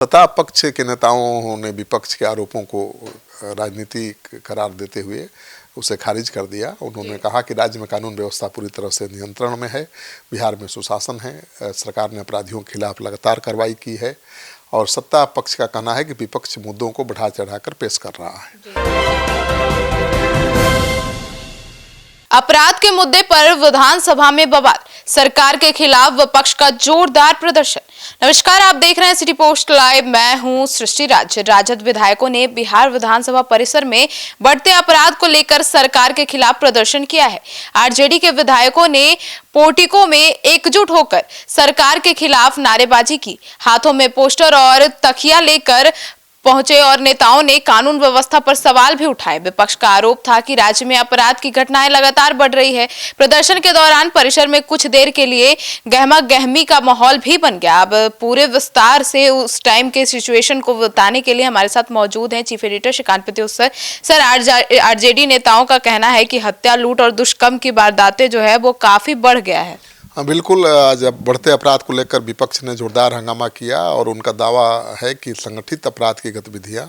सत्ता पक्ष के नेताओं ने विपक्ष के आरोपों को राजनीति करार देते हुए उसे खारिज कर दिया। उन्होंने कहा कि राज्य में कानून व्यवस्था पूरी तरह से नियंत्रण में है, बिहार में सुशासन है, सरकार ने अपराधियों के खिलाफ लगातार कार्रवाई की है और सत्ता पक्ष का कहना है कि विपक्ष मुद्दों को बढ़ा चढ़ाकर पेश कर रहा है। अपराध के मुद्दे पर विधानसभा में बवाल, सरकार के खिलाफ विपक्ष का जोरदार प्रदर्शन। नमस्कार, आप देख रहे हैं सिटी पोस्ट लाइव। मैं हूं सृष्टि राज। राजद विधायकों ने बिहार विधानसभा परिसर में बढ़ते अपराध को लेकर सरकार के खिलाफ प्रदर्शन किया है। आरजेडी के विधायकों ने पोर्टिको में एकजुट होकर सरकार के खिलाफ नारेबाजी की, हाथों में पोस्टर और तकिया लेकर पहुंचे और नेताओं ने कानून व्यवस्था पर सवाल भी उठाए। विपक्ष का आरोप था कि राज्य में अपराध की घटनाएं लगातार बढ़ रही है। प्रदर्शन के दौरान परिसर में कुछ देर के लिए गहमा गहमी का माहौल भी बन गया। अब पूरे विस्तार से उस टाइम के सिचुएशन को बताने के लिए हमारे साथ मौजूद हैं chief editor Shrikant Pratyush sir. RJD नेताओं का कहना है कि हत्या, लूट और दुष्कर्म की वारदातें जो है वो काफी बढ़ गया है। हाँ बिल्कुल, जब बढ़ते अपराध को लेकर विपक्ष ने जोरदार हंगामा किया और उनका दावा है कि संगठित अपराध की गतिविधियां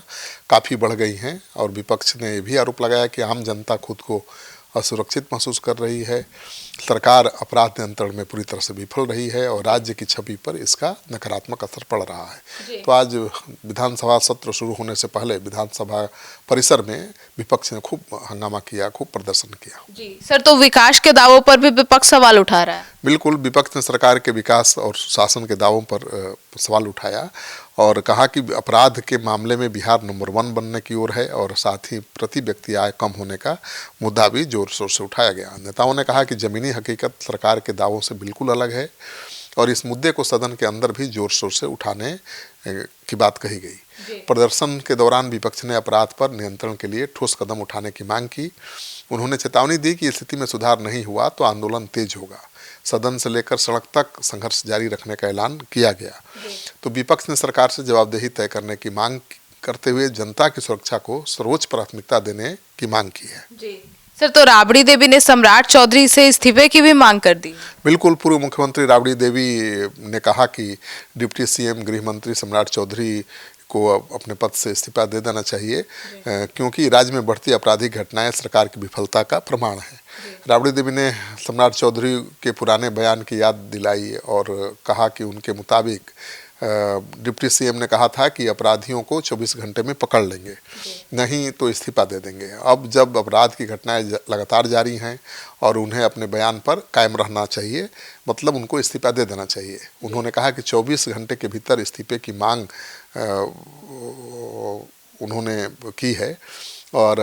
काफ़ी बढ़ गई हैं और विपक्ष ने यह भी आरोप लगाया कि आम जनता खुद को असुरक्षित महसूस कर रही है, सरकार अपराध नियंत्रण में पूरी तरह से विफल रही है और राज्य की छवि पर इसका नकारात्मक असर पड़ रहा है। तो आज विधानसभा सत्र शुरू होने से पहले विधानसभा परिसर में विपक्ष ने खूब हंगामा किया, खूब प्रदर्शन किया। जी सर, तो विकास के दावों पर भी विपक्ष सवाल उठा रहा है। बिल्कुल, विपक्ष ने सरकार के विकास और शासन के दावों पर सवाल उठाया और कहा कि अपराध के मामले में बिहार नंबर 1 बनने की ओर है और साथ ही प्रति व्यक्ति आय कम होने का मुद्दा भी जोर शोर से उठाया गया। नेताओं ने कहा कि जमीनी हकीकत सरकार के दावों से बिल्कुल अलग है और इस मुद्दे को सदन के अंदर भी जोर शोर से उठाने की बात कही गई। प्रदर्शन के दौरान विपक्ष ने अपराध पर नियंत्रण के लिए ठोस कदम उठाने की मांग की। उन्होंने चेतावनी दी कि स्थिति में सुधार नहीं हुआ तो आंदोलन तेज होगा। सदन से लेकर सड़क तक संघर्ष जारी रखने का ऐलान किया गया। तो विपक्ष ने सरकार से जवाबदेही तय करने की मांग करते हुए जनता की सुरक्षा को सर्वोच्च प्राथमिकता देने की मांग की है। सर, तो राबड़ी देवी ने सम्राट चौधरी से इस्तीफे की भी मांग कर दी। बिल्कुल, पूर्व मुख्यमंत्री राबड़ी देवी ने कहा कि डिप्टी सीएम गृह मंत्री सम्राट चौधरी को अपने पद से इस्तीफा दे देना चाहिए क्योंकि राज्य में बढ़ती आपराधिक घटनाएं सरकार की विफलता का प्रमाण है। राबड़ी देवी ने सम्राट चौधरी के पुराने बयान की याद दिलाई और कहा कि उनके मुताबिक डिप्टी सीएम ने कहा था कि अपराधियों को 24 घंटे में पकड़ लेंगे, नहीं तो इस्तीफा दे देंगे। अब जब अपराध की घटनाएं लगातार जारी हैं और उन्हें अपने बयान पर कायम रहना चाहिए, मतलब उनको इस्तीफा दे देना चाहिए। उन्होंने कहा कि 24 घंटे के भीतर इस्तीफे की मांग उन्होंने की है और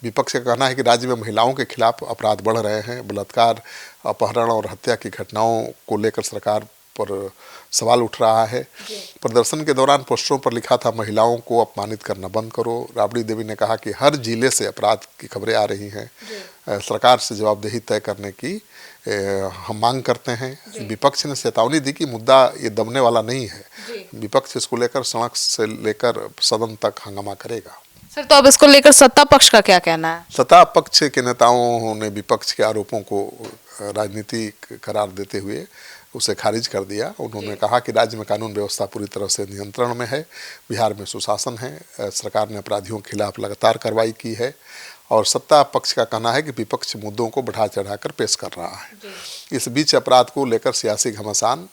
विपक्ष का कहना है कि राज्य में महिलाओं के खिलाफ अपराध बढ़ रहे हैं। बलात्कार, अपहरण और हत्या की घटनाओं को लेकर सरकार पर सवाल उठ रहा है। प्रदर्शन के दौरान पोस्टरों पर लिखा था, महिलाओं को अपमानित करना बंद करो। राबड़ी देवी ने कहा कि हर जिले से अपराध की खबरें आ रही हैं, सरकार से जवाबदेही तय करने की हम मांग करते हैं। विपक्ष ने चेतावनी दी कि मुद्दा ये दबने वाला नहीं है, विपक्ष इसको लेकर सड़क से लेकर सदन तक हंगामा करेगा। सर, तो अब इसको लेकर सत्ता पक्ष का क्या कहना है? सत्ता पक्ष के नेताओं ने विपक्ष के आरोपों को राजनीति करार देते हुए उसे खारिज कर दिया। उन्होंने कहा कि राज्य में कानून व्यवस्था पूरी तरह से नियंत्रण में है, बिहार में सुशासन है, सरकार ने अपराधियों के खिलाफ लगातार कार्रवाई की है और सत्ता पक्ष का कहना है कि विपक्ष मुद्दों को बढ़ा चढ़ाकर पेश कर रहा है। इस बीच अपराध को लेकर सियासी घमासान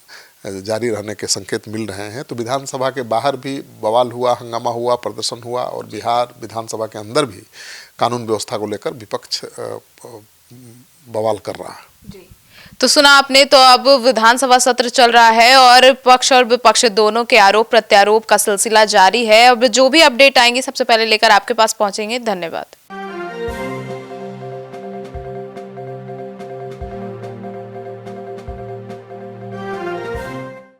जारी रहने के संकेत मिल रहे हैं। तो विधानसभा के बाहर भी बवाल हुआ, हंगामा हुआ, प्रदर्शन हुआ और बिहार विधानसभा के अंदर भी कानून व्यवस्था को लेकर विपक्ष बवाल कर रहा है। तो सुना आपने, तो अब विधानसभा सत्र चल रहा है और पक्ष और विपक्ष दोनों के आरोप प्रत्यारोप का सिलसिला जारी है। अब जो भी अपडेट आएंगी सबसे पहले लेकर आपके पास पहुंचेंगे। धन्यवाद।